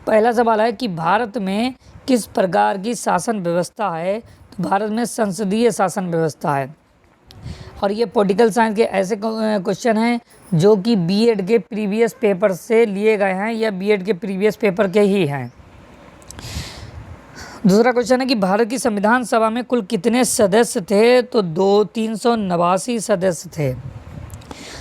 पहला सवाल है कि भारत में किस प्रकार की शासन व्यवस्था है। तो भारत में संसदीय शासन व्यवस्था है। और ये पॉलिटिकल साइंस के ऐसे क्वेश्चन हैं जो कि बीएड के प्रीवियस पेपर से लिए गए हैं या बीएड के प्रीवियस पेपर के ही हैं। दूसरा क्वेश्चन है कि भारत की संविधान सभा में कुल कितने सदस्य थे। तो 389 सदस्य थे।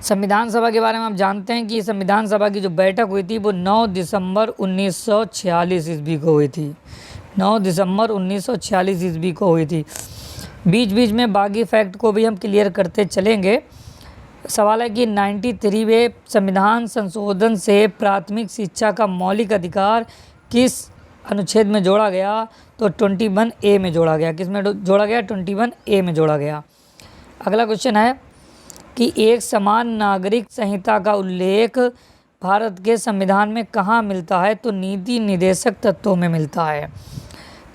संविधान सभा के बारे में आप जानते हैं कि संविधान सभा की जो बैठक हुई थी वो 9 दिसंबर 1946 ईस्वी को हुई थी। 9 दिसंबर 1946 ईस्वी को हुई थी। बीच बीच में बाकी फैक्ट को भी हम क्लियर करते चलेंगे। सवाल है कि 93वें संविधान संशोधन से प्राथमिक शिक्षा का मौलिक अधिकार किस अनुच्छेद में जोड़ा गया। तो 21A में जोड़ा गया। किस में जोड़ा गया? 21A में जोड़ा गया। अगला क्वेश्चन है कि एक समान नागरिक संहिता का उल्लेख भारत के संविधान में कहाँ मिलता है। तो नीति निर्देशक तत्वों में मिलता है।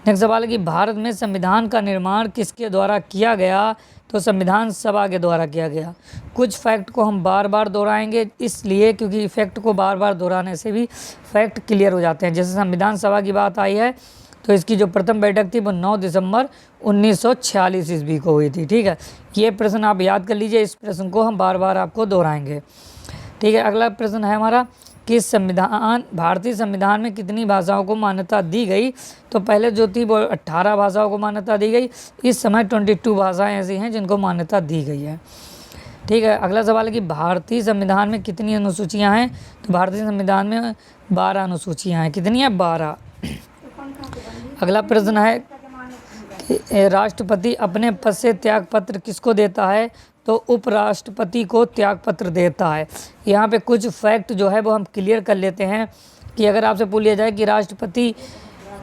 नेक्स्ट सवाल है कि भारत में संविधान का निर्माण किसके द्वारा किया गया। तो संविधान सभा के द्वारा किया गया। कुछ फैक्ट को हम बार बार दोहराएंगे इसलिए क्योंकि फैक्ट को बार बार दोहराने से भी फैक्ट क्लियर हो जाते हैं। जैसे संविधान सभा की बात आई है तो इसकी जो प्रथम बैठक थी वो 9 दिसंबर 1946 ईस्वी को हुई थी। ठीक है, ये प्रश्न आप याद कर लीजिए। इस प्रश्न को हम बार बार आपको दोहराएंगे। ठीक है, अगला प्रश्न है हमारा कि भारतीय संविधान में कितनी भाषाओं को मान्यता दी गई। तो पहले जो थी वो 18 भाषाओं को मान्यता दी गई। इस समय 22 भाषाएं ऐसी हैं जिनको मान्यता दी गई है। ठीक है, अगला सवाल है कि भारतीय संविधान में कितनी अनुसूचियां हैं। तो भारतीय संविधान में 12 अनुसूचियां हैं। कितनी है? 12। अगला प्रश्न है कि राष्ट्रपति अपने पद से त्यागपत्र किसको देता है। तो उपराष्ट्रपति को त्यागपत्र देता है। यहाँ पे कुछ फैक्ट जो है वो हम क्लियर कर लेते हैं कि अगर आपसे पूछ लिया जाए कि राष्ट्रपति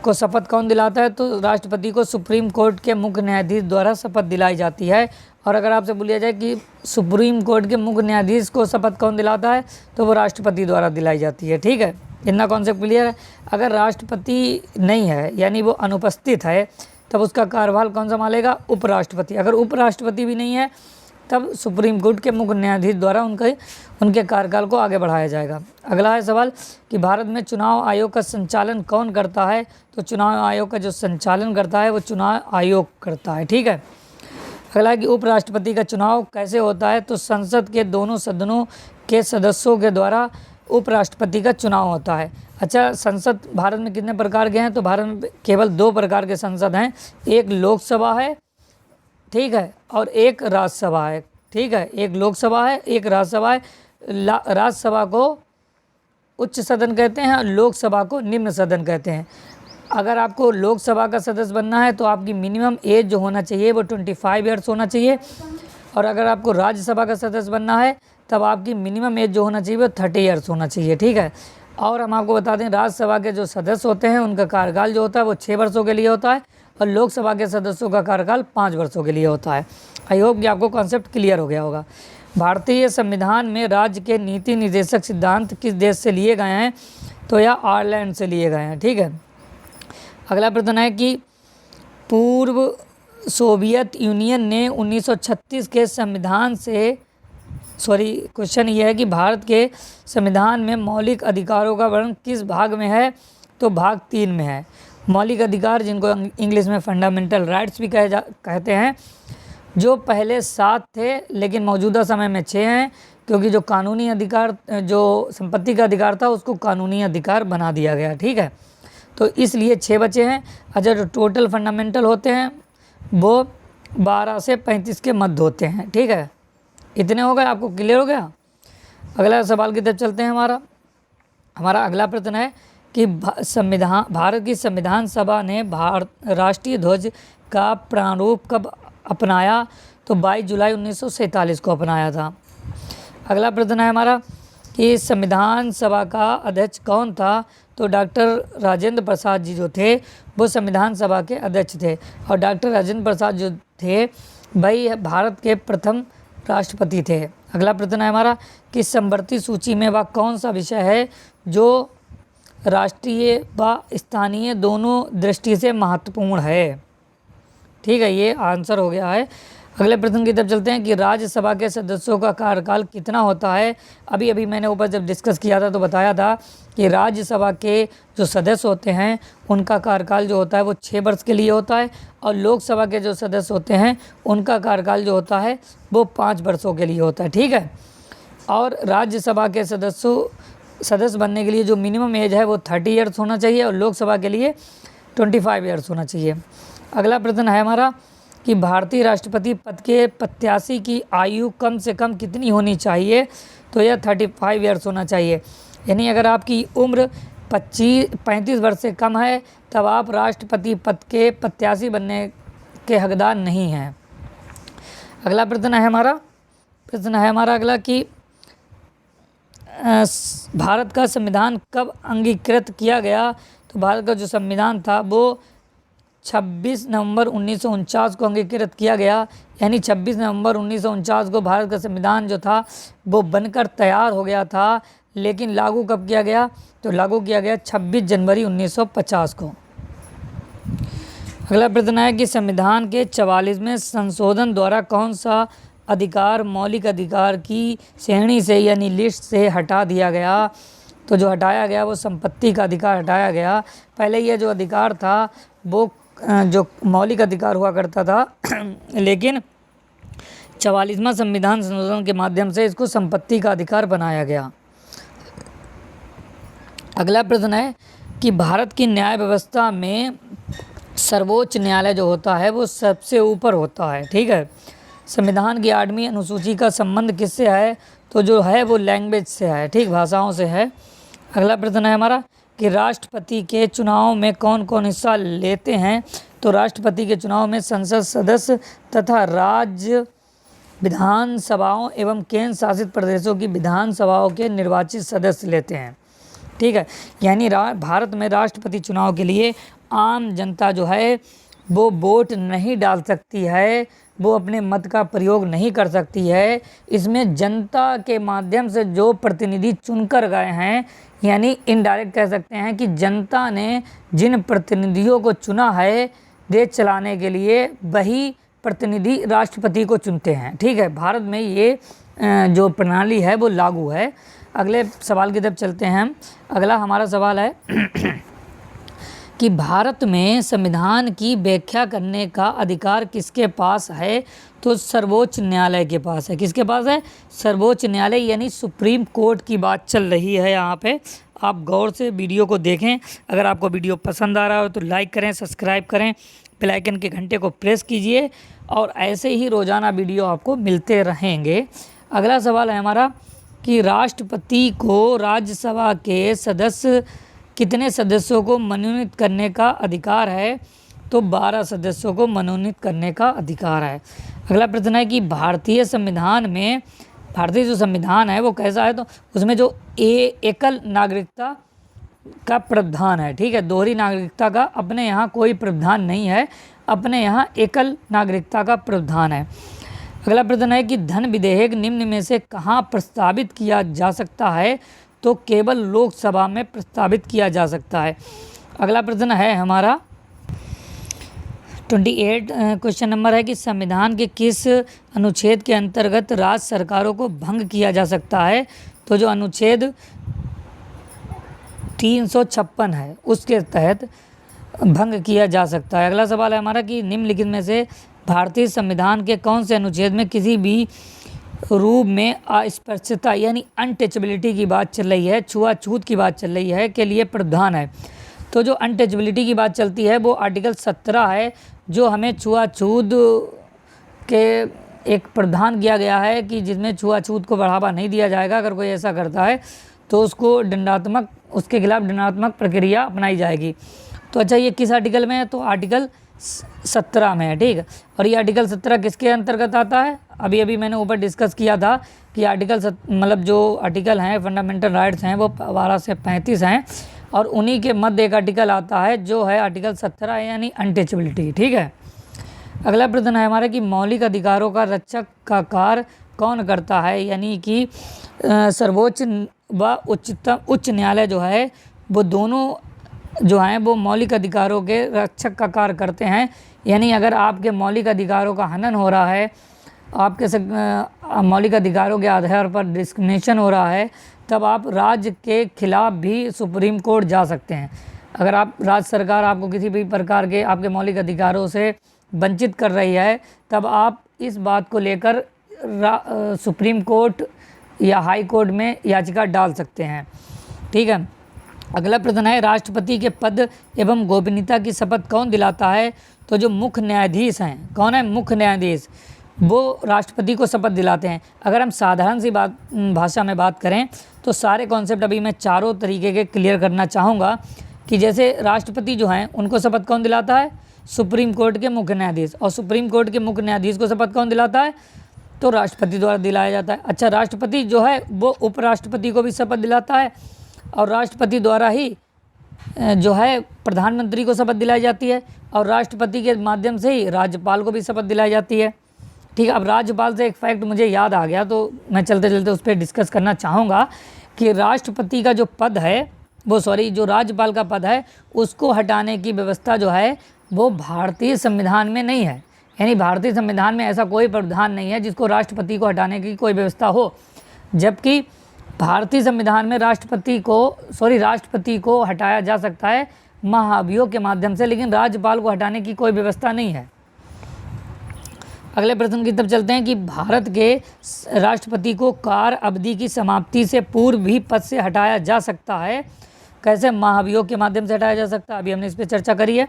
को शपथ कौन दिलाता है तो राष्ट्रपति को सुप्रीम कोर्ट के मुख्य न्यायाधीश द्वारा शपथ दिलाई जाती है। और अगर आपसे पूछ लिया जाए कि सुप्रीम कोर्ट के मुख्य न्यायाधीश को शपथ कौन दिलाता है तो वो राष्ट्रपति द्वारा दिलाई जाती है। ठीक है, इतना कॉन्सेप्ट क्लियर है। अगर राष्ट्रपति नहीं है यानी वो अनुपस्थित है तब उसका कार्यभार कौन संभालेगा? उपराष्ट्रपति। अगर उपराष्ट्रपति भी नहीं है तब सुप्रीम कोर्ट के मुख्य न्यायाधीश द्वारा उनके कार्यकाल को आगे बढ़ाया जाएगा। अगला है सवाल कि भारत में चुनाव आयोग का संचालन कौन करता है। तो चुनाव आयोग का जो संचालन करता है वो चुनाव आयोग करता है। ठीक है, अगला है कि उपराष्ट्रपति का चुनाव कैसे होता है। तो संसद के दोनों सदनों के सदस्यों के द्वारा उपराष्ट्रपति का चुनाव होता है। अच्छा, संसद भारत में कितने प्रकार के हैं। तो भारत में केवल 2 प्रकार के संसद हैं। एक लोकसभा है, ठीक है, और एक राज्यसभा है। ठीक है, एक लोकसभा है, एक राज्यसभा है। राज्यसभा को उच्च सदन कहते हैं और लोकसभा को निम्न सदन कहते हैं। अगर आपको लोकसभा का सदस्य बनना है तो आपकी मिनिमम एज जो होना चाहिए वो 25 ईयर्स होना चाहिए। और अगर आपको राज्यसभा का सदस्य बनना है तब आपकी मिनिमम एज जो होना चाहिए वो 30 ईयर्स होना चाहिए। ठीक है, और हम आपको बता दें राज्यसभा के जो सदस्य होते हैं उनका कार्यकाल जो होता है वो 6 वर्षों के लिए होता है और लोकसभा के सदस्यों का कार्यकाल 5 वर्षों के लिए होता है। आई होप कि आपको कॉन्सेप्ट क्लियर हो गया होगा। भारतीय संविधान में राज्य के नीति निर्देशक सिद्धांत किस देश से लिए गए हैं। तो यह आयरलैंड से लिए गए हैं। ठीक है, अगला प्रश्न है कि पूर्व सोवियत यूनियन ने 1936 के संविधान से क्वेश्चन ये है कि भारत के संविधान में मौलिक अधिकारों का वर्णन किस भाग में है। तो भाग 3 में है। मौलिक अधिकार जिनको इंग्लिश में फंडामेंटल राइट्स भी कहते हैं, जो पहले 7 थे लेकिन मौजूदा समय में 6 हैं क्योंकि जो कानूनी अधिकार जो संपत्ति का अधिकार था उसको कानूनी अधिकार बना दिया गया। ठीक है, तो इसलिए 6 बचे हैं। अच्छा, जो टोटल फंडामेंटल होते हैं वो 12 से 35 के मध्य होते हैं। ठीक है, इतने हो गए, आपको क्लियर हो गया। अगला सवाल की तरफ चलते हैं। हमारा अगला प्रश्न है कि भारत की संविधान सभा ने राष्ट्रीय ध्वज का प्रारूप कब अपनाया। तो 22 जुलाई 1947 को अपनाया था। अगला प्रश्न है हमारा कि संविधान सभा का अध्यक्ष कौन था। तो डॉक्टर राजेंद्र प्रसाद जी जो थे वो संविधान सभा के अध्यक्ष थे। और डॉक्टर राजेंद्र प्रसाद जो थे वही भारत के प्रथम राष्ट्रपति थे। अगला प्रश्न है हमारा कि समवर्ती सूची में वह कौन सा विषय है जो राष्ट्रीय व स्थानीय दोनों दृष्टि से महत्वपूर्ण है। ठीक है, ये आंसर हो गया है। अगले प्रश्न की तरफ चलते हैं कि राज्यसभा के सदस्यों का कार्यकाल कितना होता है। अभी अभी मैंने ऊपर जब डिस्कस किया था तो बताया था कि राज्यसभा के जो सदस्य होते हैं उनका कार्यकाल जो होता है वो 6 वर्ष के लिए होता है, और लोकसभा के जो सदस्य होते हैं उनका कार्यकाल जो होता है वो 5 वर्षों के लिए होता है। ठीक है, और राज्यसभा के सदस्य बनने के लिए जो मिनिमम एज है वो 30 ईयर्स होना चाहिए, और लोकसभा के लिए 25 ईयर्स होना चाहिए। अगला प्रश्न है हमारा कि भारतीय राष्ट्रपति पद के प्रत्याशी की आयु कम से कम कितनी होनी चाहिए। तो यह 35 ईयर्स होना चाहिए, यानी अगर आपकी उम्र 35 वर्ष से कम है तब आप राष्ट्रपति पद के प्रत्याशी बनने के हकदार नहीं हैं। अगला प्रश्न है हमारा अगला कि भारत का संविधान कब अंगीकृत किया गया। तो भारत का जो संविधान था वो 26 नवंबर 1949 को अंगीकृत किया गया, यानी 26 नवंबर 1949 को भारत का संविधान जो था वो बनकर तैयार हो गया था, लेकिन लागू कब किया गया। तो लागू किया गया 26 जनवरी 1950 को। अगला प्रश्न है कि संविधान के 44वें संशोधन द्वारा कौन सा अधिकार मौलिक अधिकार की श्रेणी से यानी लिस्ट से हटा दिया गया। तो जो हटाया गया वो संपत्ति का अधिकार हटाया गया। पहले ये जो अधिकार था वो जो मौलिक अधिकार हुआ करता था, लेकिन 44वां संविधान संशोधन के माध्यम से इसको संपत्ति का अधिकार बनाया गया। अगला प्रश्न है कि भारत की न्याय व्यवस्था में सर्वोच्च न्यायालय जो होता है वो सबसे ऊपर होता है। ठीक है, संविधान की 8वीं अनुसूची का संबंध किससे है। तो जो है वो लैंग्वेज से है, ठीक, भाषाओं से है। अगला प्रश्न है हमारा कि राष्ट्रपति के चुनाव में कौन कौन हिस्सा लेते हैं। तो राष्ट्रपति के चुनाव में संसद सदस्य तथा राज्य विधानसभाओं एवं केंद्र शासित प्रदेशों की विधानसभाओं के निर्वाचित सदस्य लेते हैं। ठीक है, यानी भारत में राष्ट्रपति चुनाव के लिए आम जनता जो है वो वोट नहीं डाल सकती है, वो अपने मत का प्रयोग नहीं कर सकती है। इसमें जनता के माध्यम से जो प्रतिनिधि चुनकर गए हैं, यानी इनडायरेक्ट कह सकते हैं कि जनता ने जिन प्रतिनिधियों को चुना है देश चलाने के लिए, वही प्रतिनिधि राष्ट्रपति को चुनते हैं। ठीक है, भारत में ये जो प्रणाली है वो लागू है। अगले सवाल की तरफ चलते हैं हम। अगला हमारा सवाल है कि भारत में संविधान की व्याख्या करने का अधिकार किसके पास है। तो सर्वोच्च न्यायालय के पास है। किसके पास है? सर्वोच्च न्यायालय, यानी सुप्रीम कोर्ट की बात चल रही है यहाँ पे। आप गौर से वीडियो को देखें। अगर आपको वीडियो पसंद आ रहा हो तो लाइक करें, सब्सक्राइब करें, बेल आइकन के घंटे को प्रेस कीजिए, और ऐसे ही रोज़ाना वीडियो आपको मिलते रहेंगे। अगला सवाल है हमारा कि राष्ट्रपति को राज्यसभा के कितने सदस्यों को मनोनीत करने का अधिकार है। तो 12 सदस्यों को मनोनीत करने का अधिकार है। अगला प्रश्न है कि भारतीय जो संविधान है वो कैसा है। तो उसमें जो एकल नागरिकता का प्रावधान है। ठीक है, दोहरी नागरिकता का अपने यहाँ कोई प्रावधान नहीं है, अपने यहाँ एकल नागरिकता का प्रावधान है। अगला प्रश्न है कि धन विधेयक निम्न में से कहाँ प्रस्तावित किया जा सकता है। तो केवल लोकसभा में प्रस्तावित किया जा सकता है। अगला प्रश्न है हमारा 28 क्वेश्चन नंबर है कि संविधान के किस अनुच्छेद के अंतर्गत राज्य सरकारों को भंग किया जा सकता है। तो जो अनुच्छेद 356 है उसके तहत भंग किया जा सकता है। अगला सवाल है हमारा कि निम्नलिखित में से भारतीय संविधान के कौन से अनुच्छेद में किसी भी रूप में अस्पृश्यता यानी अनटचेबिलिटी की बात चल रही है, छुआछूत की बात चल रही है, के लिए प्रावधान है। तो जो अनटचेबिलिटी की बात चलती है वो आर्टिकल 17 है, जो हमें छुआछूत के एक प्रावधान किया गया है कि जिसमें छुआछूत को बढ़ावा नहीं दिया जाएगा। अगर कोई ऐसा करता है तो उसके खिलाफ दंडात्मक प्रक्रिया अपनाई जाएगी। तो अच्छा, ये किस आर्टिकल में है। तो आर्टिकल 17 में है। ठीक है, और ये आर्टिकल 17 किसके अंतर्गत आता है। अभी मैंने ऊपर डिस्कस किया था कि जो आर्टिकल हैं फंडामेंटल राइट्स हैं वो 12 से 35 हैं, और उन्हीं के मध्य एक आर्टिकल आता है जो है आर्टिकल 17 यानी अनटचेबिलिटी। ठीक है, अगला प्रश्न है हमारा कि मौलिक अधिकारों का रक्षक का कार्य कौन करता है। यानी कि सर्वोच्च व उच्च न्यायालय जो है वो दोनों जो हैं वो मौलिक अधिकारों के रक्षक का कार्य करते हैं। यानी अगर आपके मौलिक अधिकारों का हनन हो रहा है, आपके मौलिक अधिकारों के आधार पर डिस्क्रिमिनेशन हो रहा है, तब आप राज्य के खिलाफ भी सुप्रीम कोर्ट जा सकते हैं। अगर आप राज्य सरकार आपको किसी भी प्रकार के आपके मौलिक अधिकारों से वंचित कर रही है, तब आप इस बात को लेकर सुप्रीम कोर्ट या हाई कोर्ट में याचिका डाल सकते हैं। ठीक है। अगला प्रश्न है, राष्ट्रपति के पद एवं गोपनीयता की शपथ कौन दिलाता है? तो जो मुख्य न्यायाधीश हैं, कौन है? मुख्य न्यायाधीश, वो राष्ट्रपति को शपथ दिलाते हैं। अगर हम साधारण सी भाषा में बात करें तो सारे कॉन्सेप्ट अभी मैं चारों तरीके के क्लियर करना चाहूँगा कि जैसे राष्ट्रपति जो हैं उनको शपथ कौन दिलाता है? सुप्रीम कोर्ट के मुख्य न्यायाधीश। और सुप्रीम कोर्ट के मुख्य न्यायाधीश को शपथ कौन दिलाता है? तो राष्ट्रपति द्वारा दिलाया जाता है। अच्छा, राष्ट्रपति जो है वो उपराष्ट्रपति को भी शपथ दिलाता है और राष्ट्रपति द्वारा ही जो है प्रधानमंत्री को शपथ दिलाई जाती है और राष्ट्रपति के माध्यम से ही राज्यपाल को भी शपथ दिलाई जाती है। ठीक है। अब राज्यपाल से एक फैक्ट मुझे याद आ गया तो मैं चलते चलते उस पर डिस्कस करना चाहूँगा कि राष्ट्रपति का जो पद है जो राज्यपाल का पद है उसको हटाने की व्यवस्था जो है वो भारतीय संविधान में नहीं है। यानी भारतीय संविधान में ऐसा कोई प्रावधान नहीं है जिसको राष्ट्रपति को हटाने की कोई व्यवस्था हो, जबकि भारतीय संविधान में राष्ट्रपति को हटाया जा सकता है महाभियोग के माध्यम से, लेकिन राज्यपाल को हटाने की कोई व्यवस्था नहीं है। अगले प्रश्न की तरफ चलते हैं कि भारत के राष्ट्रपति को कार्य अवधि की समाप्ति से पूर्व भी पद से हटाया जा सकता है। कैसे? महाभियोग के माध्यम से हटाया जा सकता है, अभी हमने इस पर चर्चा करी है।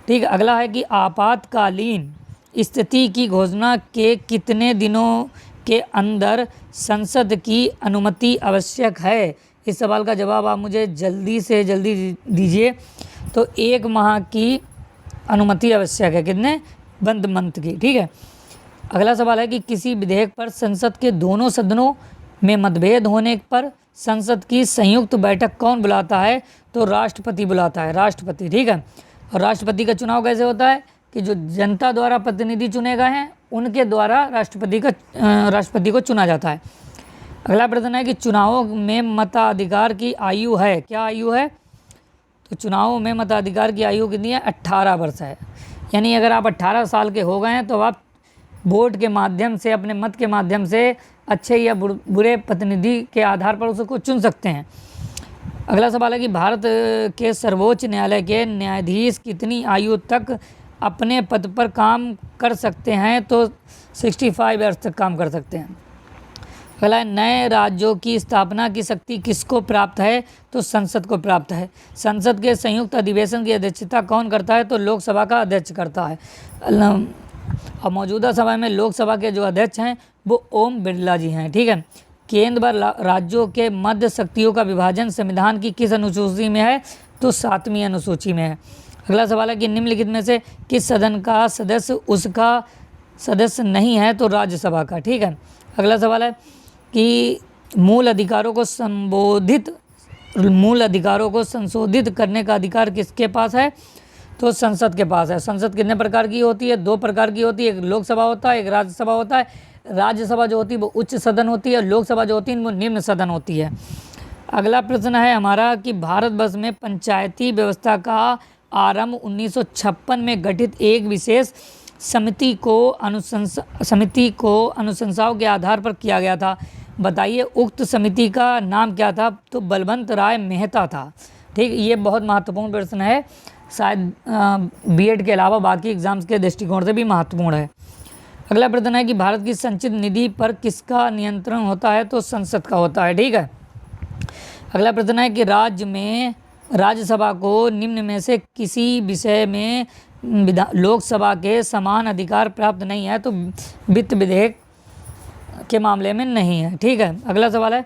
ठीक। अगला है कि आपातकालीन स्थिति की घोषणा के कितने दिनों के अंदर संसद की अनुमति आवश्यक है? इस सवाल का जवाब आप मुझे जल्दी से जल्दी दीजिए। तो 1 माह की अनुमति आवश्यक है। कितने? 1 मंथ की। ठीक है। अगला सवाल है कि किसी विधेयक पर संसद के दोनों सदनों में मतभेद होने पर संसद की संयुक्त बैठक कौन बुलाता है? तो राष्ट्रपति बुलाता है, राष्ट्रपति। ठीक है। और राष्ट्रपति का चुनाव कैसे होता है कि जो जनता द्वारा प्रतिनिधि चुने गए हैं उनके द्वारा राष्ट्रपति को चुना जाता है। अगला प्रश्न है कि चुनावों में मताधिकार की आयु है, क्या आयु है? तो चुनावों में मताधिकार की आयु कितनी है? 18 वर्ष है। यानी अगर आप 18 साल के हो गए हैं तो आप वोट के माध्यम से, अपने मत के माध्यम से अच्छे या बुरे प्रतिनिधि के आधार पर उसको चुन सकते हैं। अगला सवाल है कि भारत के सर्वोच्च न्यायालय के न्यायाधीश कितनी आयु तक अपने पद पर काम कर सकते हैं? तो 65 वर्ष तक काम कर सकते हैं। अगला है, नए राज्यों की स्थापना की शक्ति किसको प्राप्त है? तो संसद को प्राप्त है। संसद के संयुक्त अधिवेशन की अध्यक्षता कौन करता है? तो लोकसभा का अध्यक्ष करता है। और मौजूदा समय में लोकसभा के जो अध्यक्ष हैं वो ओम बिरला जी हैं। ठीक है। केंद्र व राज्यों के मध्य शक्तियों का विभाजन संविधान की किस अनुसूची में है? तो 7वीं अनुसूची में है। अगला सवाल है कि निम्नलिखित में से किस सदन का सदस्य उसका सदस्य नहीं है? तो राज्यसभा का। ठीक है। अगला सवाल है कि मूल अधिकारों को संशोधित करने का अधिकार किसके पास है? तो संसद के पास है। संसद कितने प्रकार की होती है? 2 प्रकार की होती है, एक लोकसभा होता है, एक राज्यसभा होता है। राज्यसभा जो होती है वो उच्च सदन होती है, लोकसभा जो होती है वो निम्न सदन होती है। अगला प्रश्न है हमारा कि भारतवर्ष में पंचायती व्यवस्था का आरंभ 1956 में गठित एक विशेष समिति को अनुशंसाओं के आधार पर किया गया था। बताइए उक्त समिति का नाम क्या था? तो बलवंत राय मेहता था। ठीक। ये बहुत महत्वपूर्ण प्रश्न है, शायद बीएड के अलावा बाकी एग्जाम्स के दृष्टिकोण से भी महत्वपूर्ण है। अगला प्रश्न है कि भारत की संचित निधि पर किसका नियंत्रण होता है? तो संसद का होता है। ठीक है। अगला प्रश्न है कि राज्यसभा को निम्न में से किसी विषय में लोकसभा के समान अधिकार प्राप्त नहीं है? तो वित्त विधेयक के मामले में नहीं है। ठीक है। अगला सवाल है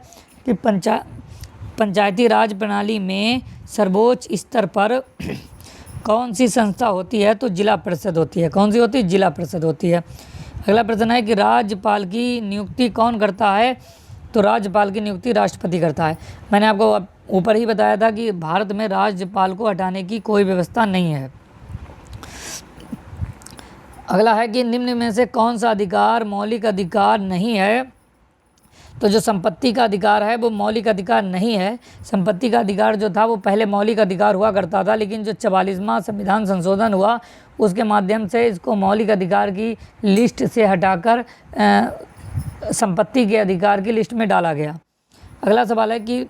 कि पंचायती राज प्रणाली में सर्वोच्च स्तर पर कौन सी संस्था होती है? तो जिला परिषद होती है। कौन सी होती है? जिला परिषद होती है। अगला प्रश्न है कि राज्यपाल की नियुक्ति कौन करता है? तो राज्यपाल की नियुक्ति राष्ट्रपति करता है। मैंने आपको ऊपर ही बताया था कि भारत में राज्यपाल को हटाने की कोई व्यवस्था नहीं है। अगला है कि निम्न में से कौन सा अधिकार मौलिक अधिकार नहीं है? तो जो संपत्ति का अधिकार है वो मौलिक अधिकार नहीं है। संपत्ति का अधिकार जो था वो पहले मौलिक अधिकार हुआ करता था, लेकिन जो 44वां संविधान संशोधन हुआ उसके माध्यम से इसको मौलिक अधिकार की लिस्ट से हटाकर संपत्ति के अधिकार की लिस्ट में डाला गया। अगला सवाल है कि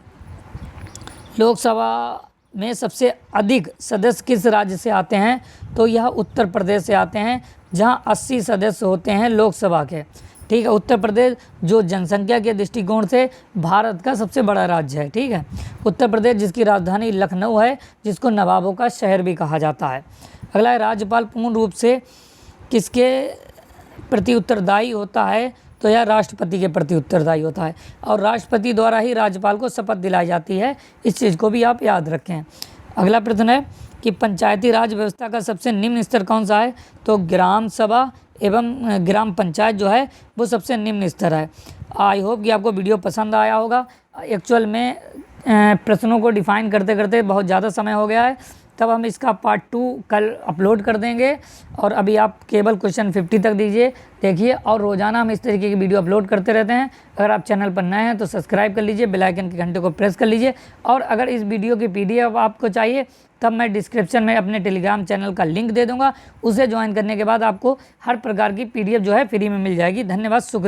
लोकसभा में सबसे अधिक सदस्य किस राज्य से आते हैं? तो यह उत्तर प्रदेश से आते हैं, जहां 80 सदस्य होते हैं लोकसभा के। ठीक है, उत्तर प्रदेश जो जनसंख्या के दृष्टिकोण से भारत का सबसे बड़ा राज्य है। ठीक है, उत्तर प्रदेश जिसकी राजधानी लखनऊ है, जिसको नवाबों का शहर भी कहा जाता है। अगला है, राज्यपाल पूर्ण रूप से किसके प्रति उत्तरदायी होता है? तो यह राष्ट्रपति के प्रति उत्तरदायी होता है, और राष्ट्रपति द्वारा ही राज्यपाल को शपथ दिलाई जाती है। इस चीज़ को भी आप याद रखें। अगला प्रश्न है कि पंचायती राज व्यवस्था का सबसे निम्न स्तर कौन सा है? तो ग्राम सभा एवं ग्राम पंचायत जो है वो सबसे निम्न स्तर है। आई होप कि आपको वीडियो पसंद आया होगा। एक्चुअल में प्रश्नों को डिफाइन करते करते बहुत ज़्यादा समय हो गया है, तब हम इसका पार्ट 2 कल अपलोड कर देंगे। और अभी आप केवल क्वेश्चन 50 तक देखिए, और रोज़ाना हम इस तरीके की वीडियो अपलोड करते रहते हैं। अगर आप चैनल पर नए हैं तो सब्सक्राइब कर लीजिए, बेल आइकन के घंटे को प्रेस कर लीजिए। और अगर इस वीडियो की PDF आपको चाहिए तब मैं डिस्क्रिप्शन में अपने टेलीग्राम चैनल का लिंक दे दूँगा। उसे ज्वाइन करने के बाद आपको हर प्रकार की PDF जो है फ्री में मिल जाएगी। धन्यवाद, शुक्रिया।